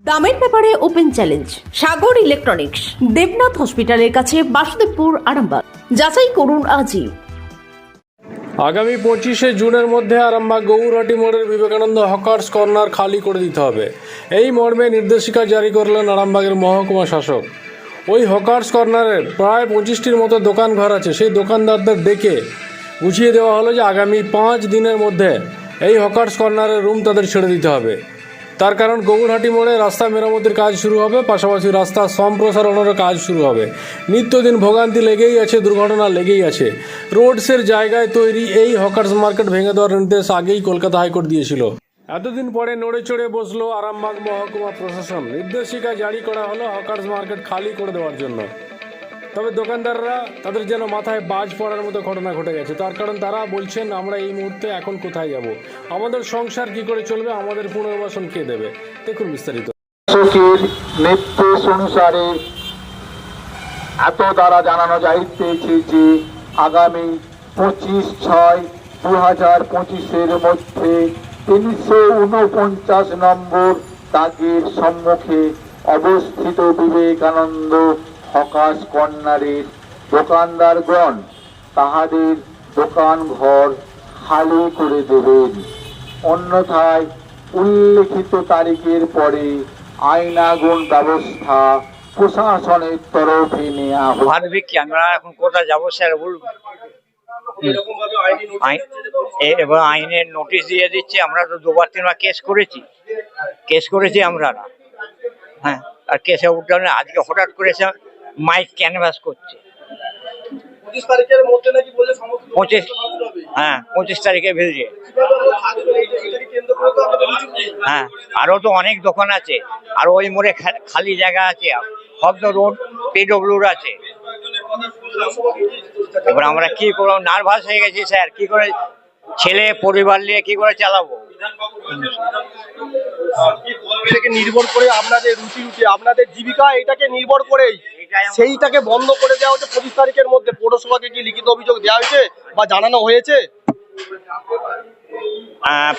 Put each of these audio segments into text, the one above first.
দামের ব্যাপারে open challenge সাগর electronics, Debnath হসপিটালের কাছে, বাসুদেবপুর, আরামবাগ। যাচাই করুন আজই। আগামী 25শে জুনের মধ্যে আরামবাগ গৌরহাটি মোড়ের বিবেকানন্দ হকার্স কর্নার খালি করে দিতে হবে, এই মর্মে নির্দেশিকা জারি করলেন আরামবাগের মহকুমা শাসক। ওই হকার্স কর্নারের প্রায় 25টির মতো দোকান ঘর আছে, সেই দোকানদারদের ডেকে বুঝিয়ে দেওয়া হলো যে আগামী 5 দিনের মধ্যে এই হকার্স কর্নারের রুম তাদের ছেড়ে দিতে হবে। তার কারণ গৌরহাটি মোড়ে রাস্তা মেরামতির কাজ শুরু হবে, পাশাপাশি রাস্তা সম্প্রসারণের কাজ শুরু হবে। নিত্যদিন ভোগান্তি লেগেই আছে, দুর্ঘটনা লেগেই আছে। রোডসের জায়গায় তৈরি এই হকার্স মার্কেট ভেঙে দেওয়ার নির্দেশ আগেই কলকাতা হাইকোর্ট দিয়েছিল। এতদিন পরে নড়ে চড়ে বসলো আরামবাগ মহকুমা প্রশাসন। নির্দেশিকা জারি করা হলো হকার্স মার্কেট খালি করে দেওয়ার জন্য। তবে দোকানদাররা তাদের যেন মাথায় বাজ পড়ার মতো ঘটনা ঘটে গেছে। তার কারণ তারা বলছেন, আমরা এই মুহূর্তে এখন কোথায় যাব, আমাদের সংসার কি করে চলবে, আমাদের পুনর্বাসন কে দেবে। দেখুন বিস্তারিত। নির্দেশ অনুসারে এত দ্বারা জানানো যাইতেছে যে আগামী 25/6/2025 মধ্যে 349 নম্বর দাগের সম্মুখে অবস্থিত বিবেকানন্দ হকার্স কর্নারের দোকানদারগণ তাহাদের দোকান ঘর খালি করে দেবেন, অন্যথায় উল্লেখিত তারিখের পরে আইনানুগ ব্যবস্থা প্রশাসনের তরফে নেওয়া হবে। আমরা এখন কোথায় যাবো স্যার বলুন। এবার আইনের নোটিশ দিয়ে দিচ্ছে। আমরা তো 2-3বার কেস করেছি আমরা না। হ্যাঁ, আর কেসে উঠলে আজকে হঠাৎ করে মাইক ক্যানভাস করছে 25 তারিখে ভেজে। হ্যাঁ, আরো তো অনেক দোকান আছে, আর ওই মোড়ে খালি জায়গা আছে, হবদ রোড পিডব্লিউর আছে। এবার আমরা কি করবো, নার্ভাস হয়ে গেছি স্যার। কি করে ছেলে পরিবার নিয়ে কি করে চালাবো? এটাকে নির্ভর করে আপনাদের রুটি আপনাদের জীবিকা এটাকে নির্ভর করেই সেইটাকে বন্ধ করে দেওয়া হচ্ছে 25 তারিখের মধ্যে। পৌরসভাকে কি লিখিত অভিযোগ দেওয়া হয়েছে বা জানানো হয়েছে?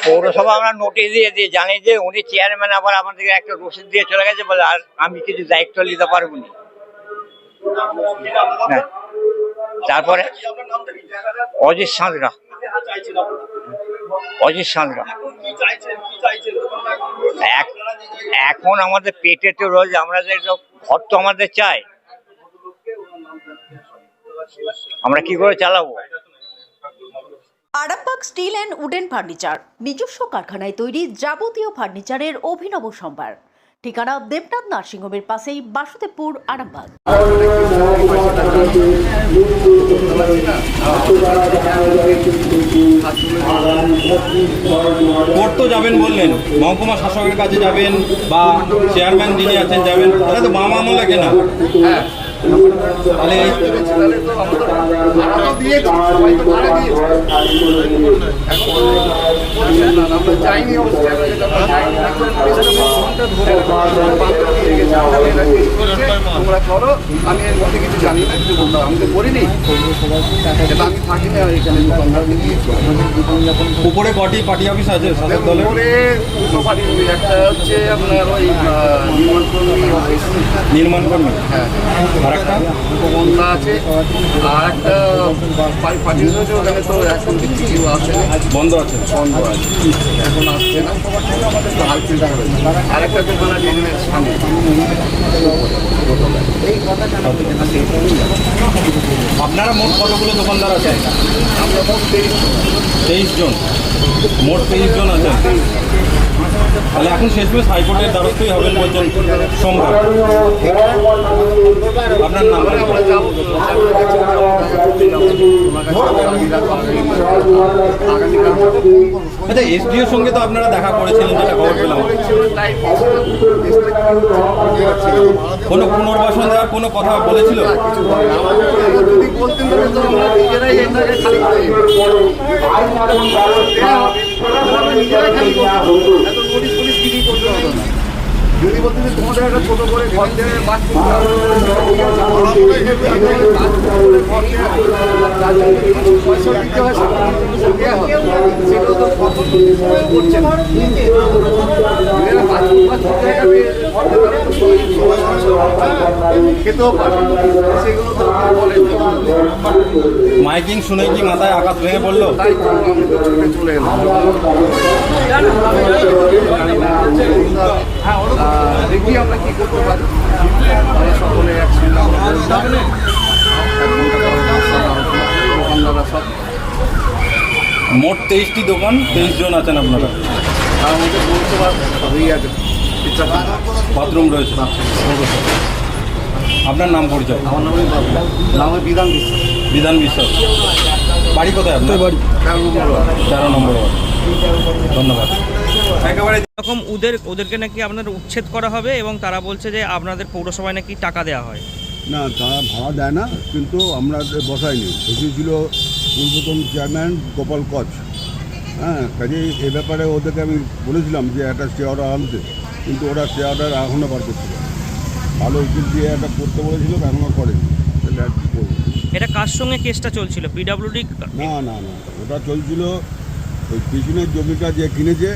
পৌরসভা আমরা নোটিশ দিয়ে জানি যে উনি চেয়ারম্যান আবার আমাদেরকে একটা রসিদ দিয়ে চলে গেছে, বলে আর আমি কিছু দায়িত্ব নিতে পারবো না। তারপরে অজিত সাঁতরা। এখন আমাদের পেটে তো রোজ আমরা যে ঘর তো আমাদের চাই, আমরা কি করে চালাবো? Arambagh steel and wooden furniture, নিজস্ব কারখানায় তৈরি যাবতীয় ফার্নিচারের অভিনব সম্ভার। ঠিকানা দেবনাথ নার্সিংহোমের পাশেই, বাসুদেবপুর, আরামবাগ। কোর্ট তো যাবেন বললেন, মহকুমা শাসকের কাছে যাবেন বা চেয়ারম্যান যিনি আছেন যাবেন, তাহলে তো বাম আমল লাগে না? তাহলে তোমরা করো, আমি এর মধ্যে কিছু জানি না, কিছু বলতে আমি তো করিনি, আমি থাকি না এখানে। উপরে কটি পার্টি অফিস আছে শাসক দলের? উপরে দুটো পার্টি, একটা হচ্ছে আপনার ওই নির্মাণ কর্মী, হ্যাঁ, আর একটা উপবন্ধা আছে, আর একটা পার্টি হয়েছে ওখানে তো এখন কিছু আসছে না, বন্ধ আছে। এখন আসছে না, হালকা দেখা হয়েছে। আর একটা দোকান আছে এখানে সামনে। আপনারা মোট কতগুলো দোকানদার আছে? আমরা মোট 23 জন। মোট 23 জন আছে। তাহলে এখন শেষমেশ হাইকোর্টের দ্বারস্থই হবেন বলছেন সোমবার। আপনার নাম? আচ্ছা, এসডিওর সঙ্গে তো আপনারা দেখা করেছিলেন, যেটা খবর পেলাম। কোনো পুনর্বাসন দেওয়ার কোনো কথা বলেছিল? যদি বলতেন তো আমরা নিজেরাই এটাকে খালি করে নিজেরাই খালি করতাম, এত পুলিশ কিছু করতে হতো না। যদি বলতেন যে তোমাদের একটা ছোট করে ঘর দেবে, বাস করতে হবে, পয়সা দিতে হয়, সেগুলো তো করছে না। খেতেও পারে, সেগুলো তো বলে মাইকিং শুনে কি মাথায় আকাশ ভেঙে পড়লো? তাই চলে এলাম। দেখি আমরা কি করতে পারি। আমরা সকলে একসঙ্গে দোকানদাররা সব মোট 23টি দোকান, 23 জন আছেন আপনারা। তার মধ্যে বলতে পারবো সবই আছে, বাথরুম রয়েছে। আপনার নাম পরিচয়? আমার নামে বিধান বিশ্বাস। বিধান বিশ্বাস। বাড়ি কোথায় আপনার? বাড়ি 13 নম্বর ওয়ার্ড। ধন্যবাদ। একেবারে এরকম ওদেরকে নাকি আপনার উচ্ছেদ করা হবে এবং তারা বলছে যে আপনাদের পৌরসভায় নাকি টাকা দেওয়া হয়। না, তারা ভাড়া দেয় না, কিন্তু আমরা বসাইনি। এসেছিল পূর্বতন চেয়ারম্যান গোপাল কচ। হ্যাঁ, কাজেই এ ব্যাপারে ওদেরকে আমি বলেছিলাম যে একটা স্টে অর্ডার আনতে, কিন্তু ওরা স্টে অর্ডার এখনও বার করছিল। ভালো উকিল দিয়ে একটা করতে বলেছিল, এখনও করেনি। তাহলে আর কী করবো? এটা কার সঙ্গে কেসটা চলছিল? পিডাব্লিউডি? না না না, ওটা চলছিল ওই পিছনের জমিটা যে কিনেছে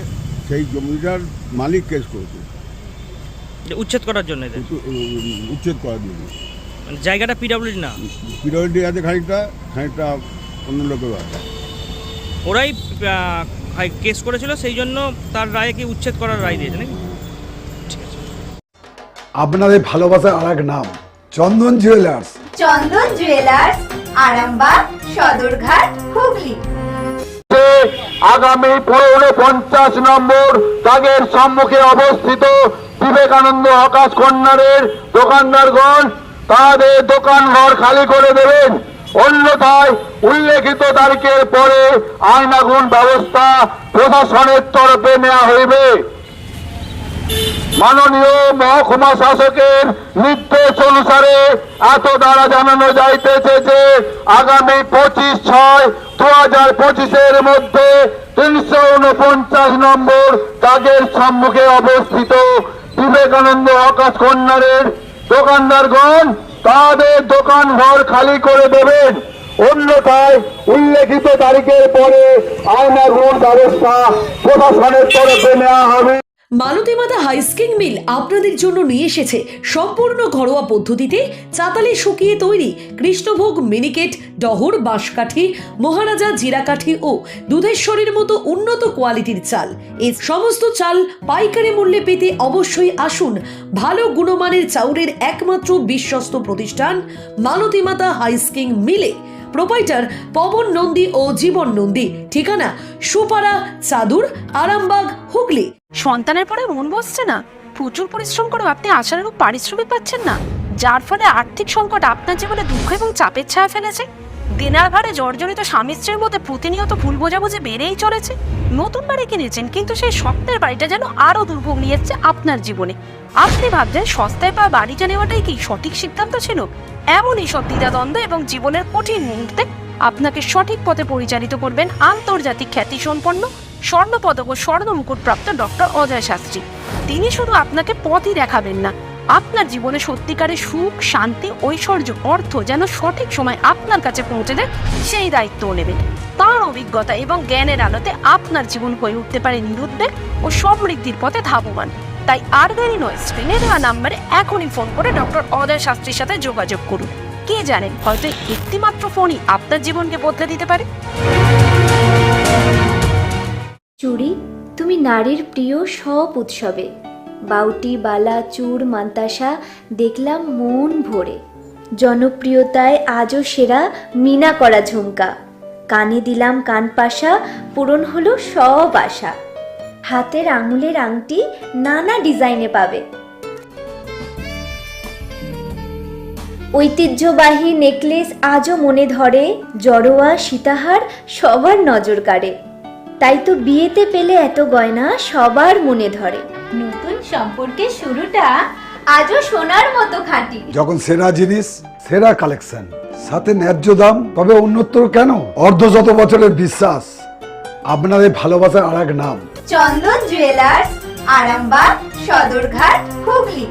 সেই জমিটার মালিক কেস করেছে উচ্ছেদ করার জন্য এদের? উচ্ছেদ করার জন্য। মানে জায়গাটা পিডাব্লিউডি না? পিরিয়ডি আছে খানিকটা, খানিকটা অন্য লোকের আছে। ওরাই কেস করেছিল, সেই জন্য তার রায়ে কি উচ্ছেদ করার রায় দিয়েছে নাকি? আপনাদের ভালোবাসার আর এক নাম চন্দন জুয়েলার্স। চন্দন জুয়েলার্স, আরামবাগ, সদরঘাট, হুগলি। আগামী 50 নম্বর দাগের সম্মুখে অবস্থিত বিবেকানন্দ হকার্স কর্নারের দোকানদারগণ তাদের দোকান ঘর খালি করে দেবেন, অন্যথায় উল্লেখিত তারিখের পরে আইনানুগ ব্যবস্থা প্রশাসনের তরফে নেওয়া হইবে। মাননীয় মহকুমা শাসকের নির্দেশ অনুসারে এত দ্বারা জানানো যাইতেছে যে আগামী 25/6/2025 মধ্যে 349 নম্বর দাগের সম্মুখে অবস্থিত বিবেকানন্দ হকার্স কর্নারের দোকানদারগণ তাদের দোকান ঘর খালি করে দেবেন, অন্যথায় উল্লেখিত তারিখের পরে আইনানুগ ব্যবস্থা প্রশাসনের তরফে নেওয়া হবে। মালতী মাতা হাইস্কিং মিল আপনাদের জন্য নিয়ে এসেছে সম্পূর্ণ ঘরোয়া পদ্ধতিতে চাতালে শুকিয়ে তৈরি কৃষ্ণভোগ মিনিকেট, ডহর, বাঁশকাঠি, মহারাজা জিরাকাঠি ও দুধেশ্বরীর মতো উন্নত কোয়ালিটির চাল। এই সমস্ত চাল পাইকারি মূল্যে পেতে অবশ্যই আসুন ভালো গুণমানের চাউলের একমাত্র বিশ্বস্ত প্রতিষ্ঠান মালতী মাতা হাইস্কিং মিলে। প্রোপাইটার পবন নন্দী ও জীবন নন্দী। ঠিকানা সুপারা, চাদুর, আরামবাগ, হুগলি। সন্তানের পরে মন বসছে না, প্রচুর পরিশ্রম করেও আপনি আশানুরূপ পারিশ্রমিক পাচ্ছেন না, যার ফলে আর্থিক সংকট আপনার জীবনে দুঃখ এবং চাপের ছায়া ফেলেছে। দিনার ভারে জর্জরিত স্বামী স্ত্রীর মধ্যে প্রতিনিয়ত ভুল বোঝাবুঝি বেড়েই চলেছে। নতুন বাড়ি কিনেছেন, কিন্তু সেই স্বপ্নের বাড়িটা যেন আরো দুর্ভোগ নিয়ে এসেছে আপনার জীবনে। আপনি ভাবছেন সস্তায় পাওয়া বাড়িটা নেওয়াটাই কি সঠিক সিদ্ধান্ত ছিল? এমনই সব দ্বিধাদ্বন্দ্ব এবং জীবনের কঠিন মুহূর্তে আপনাকে সঠিক পথে পরিচালিত করবেন আন্তর্জাতিক খ্যাতিসম্পন্ন স্বর্ণপদক ও স্বর্ণ মুকুট প্রাপ্ত ডক্টর অজয় শাস্ত্রী। তিনি শুধু আপনাকে পথই দেখাবেন না, আপনার জীবনে সত্যিকারের সুখ, শান্তি, ঐশ্বর্য, অর্থ যেন সঠিক সময় আপনার কাছে পৌঁছে দেয় সেই দায়িত্বও নেবেন। তার অভিজ্ঞতা এবং জ্ঞানের আলোতে আপনার জীবন হয়ে উঠতে পারে নিরুদ্বেগ ও সমৃদ্ধির পথে ধাবমান। তাই আর দেরি নয়, স্ক্রিনে দেওয়া নাম্বারে এখনই ফোন করে ডক্টর অজয় শাস্ত্রীর সাথে যোগাযোগ করুন। কে জানেন, হয়তো একটিমাত্র ফোনই আপনার জীবনকে বদলে দিতে পারে। চুড়ি, তুমি নারীর প্রিয় সব উৎসবে। বাউটি, বালা, চূড়, মান্তাসা দেখলাম মন ভরে। জনপ্রিয়তায় আজও সেরা মিনা করা ঝুমকা। কানে দিলাম কানপাশা, পূরণ হলো সব আশা। হাতের আঙুলের আংটি নানা ডিজাইনে পাবে। ঐতিহ্যবাহী নেকলেস আজও মনে ধরে। জড়োয়া, সীতাহার সবার নজর কাড়ে। তাই তো বিয়েতে পেলে এত গয়না সবার মনে ধরে। নতুন সম্পর্কের শুরুটা আজও সোনার মতো খাঁটি। যখন সেরা জিনিস, সেরা কালেকশন, সাথে ন্যায্য দাম, তবে উন্নতর কেন? অর্ধশত বছরের বিশ্বাস, আপনাদের ভালোবাসার আর এক নাম চন্দন জুয়েলার্স, আরামবাগ, সদরঘাট, হুগলি।